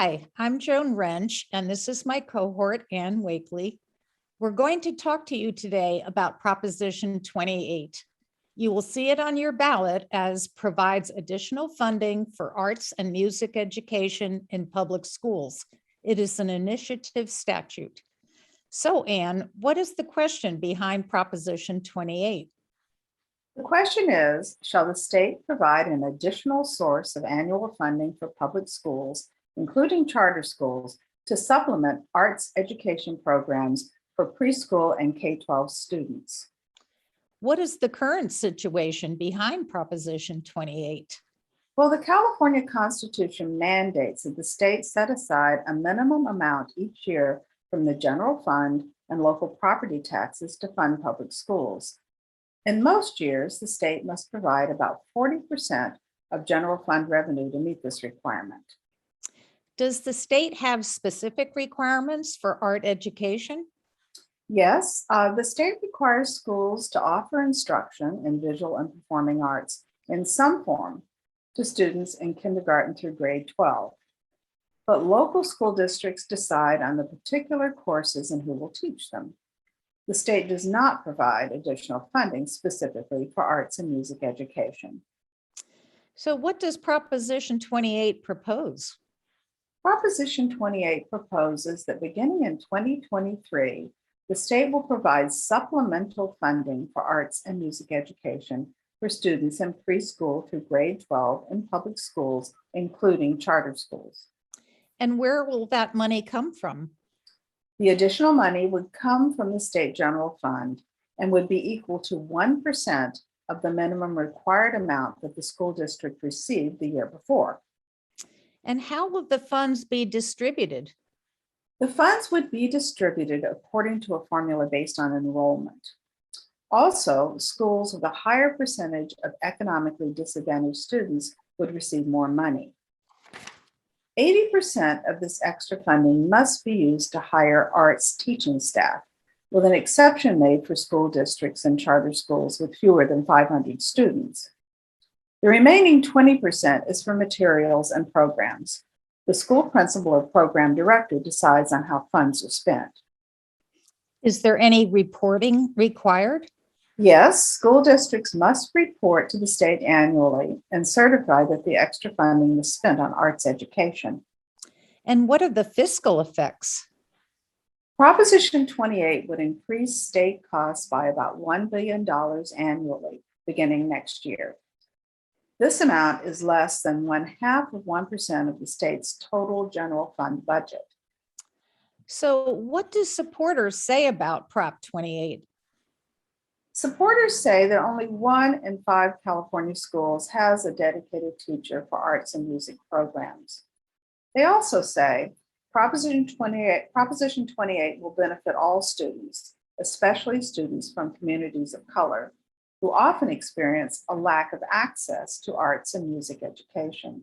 Hi, I'm Joan Wrench, and this is my cohort, Ann Wakely. We're going to talk to you today about Proposition 28. You will see it on your ballot as provides additional funding for arts and music education in public schools. It is an initiative statute. So, Ann, what is the question behind Proposition 28? The question is, shall the state provide an additional source of annual funding for public schools, including charter schools, to supplement arts education programs for preschool and K-12 students? What is the current situation behind Proposition 28? Well, the California Constitution mandates that the state set aside a minimum amount each year from the general fund and local property taxes to fund public schools. In most years, the state must provide about 40% of general fund revenue to meet this requirement. Does the state have specific requirements for art education? Yes, the state requires schools to offer instruction in visual and performing arts in some form to students in kindergarten through grade 12. But local school districts decide on the particular courses and who will teach them. The state does not provide additional funding specifically for arts and music education. So what does Proposition 28 propose? Proposition 28 proposes that beginning in 2023, the state will provide supplemental funding for arts and music education for students in preschool through grade 12 in public schools, including charter schools. And where will that money come from? The additional money would come from the state general fund and would be equal to 1% of the minimum required amount that the school district received the year before. And how will the funds be distributed? The funds would be distributed according to a formula based on enrollment. Also, schools with a higher percentage of economically disadvantaged students would receive more money. 80% of this extra funding must be used to hire arts teaching staff, with an exception made for school districts and charter schools with fewer than 500 students. The remaining 20% is for materials and programs. The school principal or program director decides on how funds are spent. Is there any reporting required? Yes, school districts must report to the state annually and certify that the extra funding was spent on arts education. And what are the fiscal effects? Proposition 28 would increase state costs by about $1 billion annually beginning next year. This amount is less than 0.5% of the state's total general fund budget. So what do supporters say about Prop 28? Supporters say that only 1 in 5 California schools has a dedicated teacher for arts and music programs. They also say Proposition 28 will benefit all students, especially students from communities of color, who often experience a lack of access to arts and music education,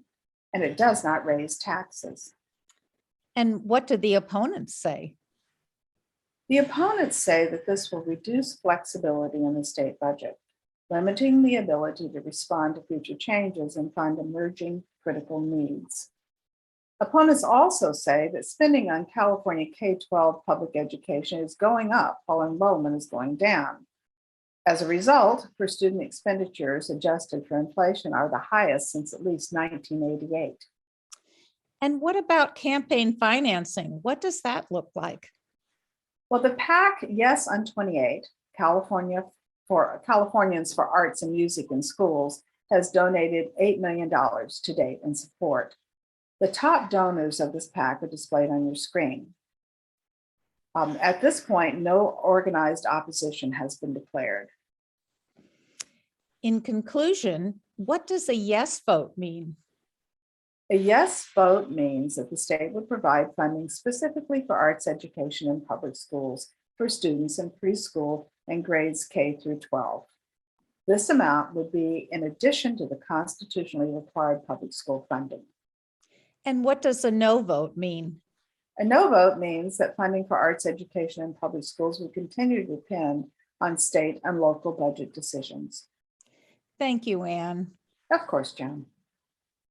and it does not raise taxes. And what do the opponents say? The opponents say that this will reduce flexibility in the state budget, limiting the ability to respond to future changes and fund emerging critical needs. Opponents also say that spending on California K-12 public education is going up while enrollment is going down. As a result, per student expenditures adjusted for inflation are the highest since at least 1988. And what about campaign financing? What does that look like? Well, the PAC Yes on 28, Californians for Arts and Music in Schools, has donated $8 million to date in support. The top donors of this PAC are displayed on your screen. At this point, no organized opposition has been declared. In conclusion, what does a yes vote mean? A yes vote means that the state would provide funding specifically for arts education in public schools for students in preschool and grades K through 12. This amount would be in addition to the constitutionally required public school funding. And what does a no vote mean? A no vote means that funding for arts education in public schools will continue to depend on state and local budget decisions. Thank you, Ann. Of course, Joan.